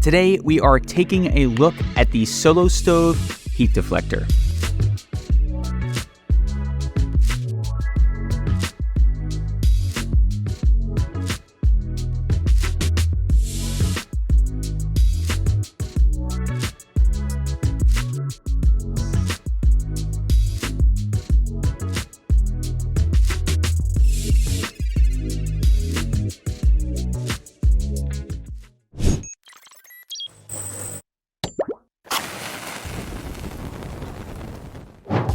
Today, we are taking a look at the Solo Stove Heat Deflector.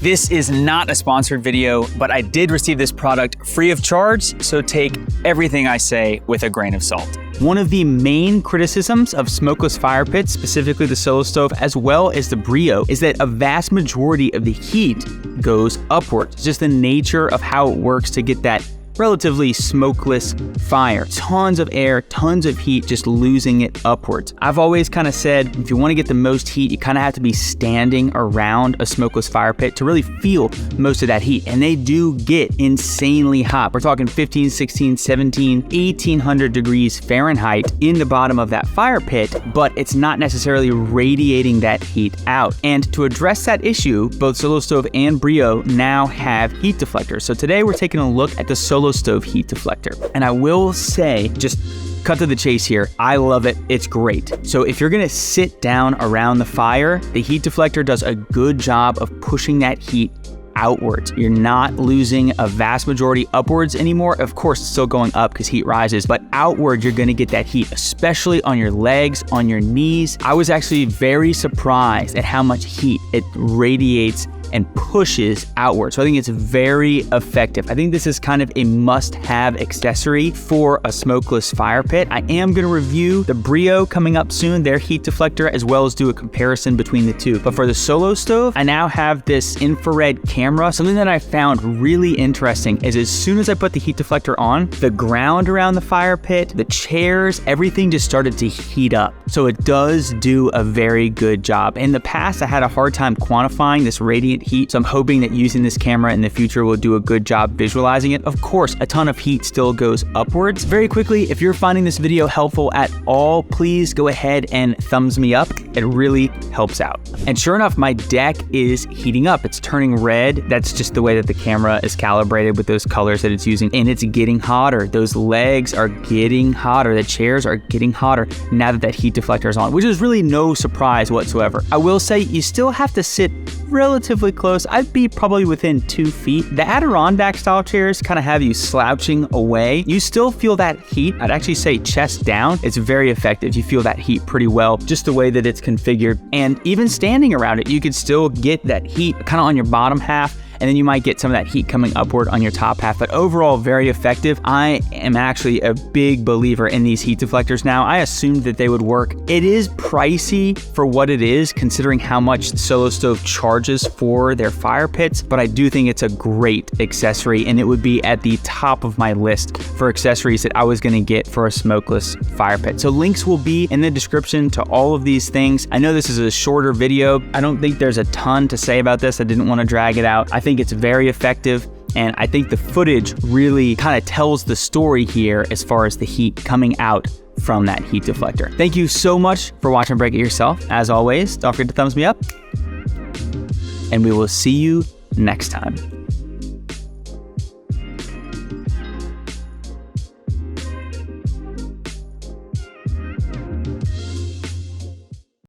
This is not a sponsored video, but I did receive this product free of charge, so take everything I say with a grain of salt. One of the main criticisms of smokeless fire pits, specifically the Solo Stove, as well as the Brio, is that a vast majority of the heat goes upwards. It's just the nature of how it works to get that relatively smokeless fire. Tons of air, tons of heat, just losing it upwards. I've always kind of said, if you want to get the most heat, you kind of have to be standing around a smokeless fire pit to really feel most of that heat. And they do get insanely hot. We're talking 15, 16, 17, 1800 degrees Fahrenheit in the bottom of that fire pit, but it's not necessarily radiating that heat out. And to address that issue, both Solo Stove and Brio now have heat deflectors. So today we're taking a look at the Solo Stove Heat Deflector. And I will say, just cut to the chase here, I love it, it's great. So if you're gonna sit down around the fire, the heat deflector does a good job of pushing that heat outwards. You're not losing a vast majority upwards anymore. Of course, it's still going up because heat rises, but outward, you're gonna get that heat, especially on your legs, on your knees. I was actually very surprised at how much heat it radiates and pushes outward. So I think it's very effective. I think this is kind of a must-have accessory for a smokeless fire pit. I am gonna review the Brio coming up soon, their heat deflector, as well as do a comparison between the two. But for the Solo Stove, I now have this infrared camera. Something that I found really interesting is as soon as I put the heat deflector on, the ground around the fire pit, the chairs, everything just started to heat up. So it does do a very good job. In the past, I had a hard time quantifying this radiant heat, so I'm hoping that using this camera in the future will do a good job visualizing it. Of course, a ton of heat still goes upwards. Very quickly, if you're finding this video helpful at all, please go ahead and thumbs me up. It really helps out. And sure enough, my deck is heating up. It's turning red. That's just the way that the camera is calibrated with those colors that it's using, and it's getting hotter. Those legs are getting hotter. The chairs are getting hotter now that that heat deflector is on, which is really no surprise whatsoever. I will say you still have to sit relatively close. I'd be probably within 2 feet. The Adirondack style chairs kind of have you slouching away. You still feel that heat. I'd actually say chest down. It's very effective. You feel that heat pretty well, just the way that it's configured. And even standing around it, you could still get that heat kind of on your bottom half, and then you might get some of that heat coming upward on your top half, but overall very effective. I am actually a big believer in these heat deflectors now. I assumed that they would work. It is pricey for what it is, considering how much Solo Stove charges for their fire pits, but I do think it's a great accessory, and it would be at the top of my list for accessories that I was gonna get for a smokeless fire pit. So links will be in the description to all of these things. I know this is a shorter video. I don't think there's a ton to say about this. I didn't wanna drag it out. I think it's very effective, and I think the footage really kind of tells the story here as far as the heat coming out from that heat deflector. Thank you so much for watching Break It Yourself. As always, don't forget to thumbs me up, and we will see you next time.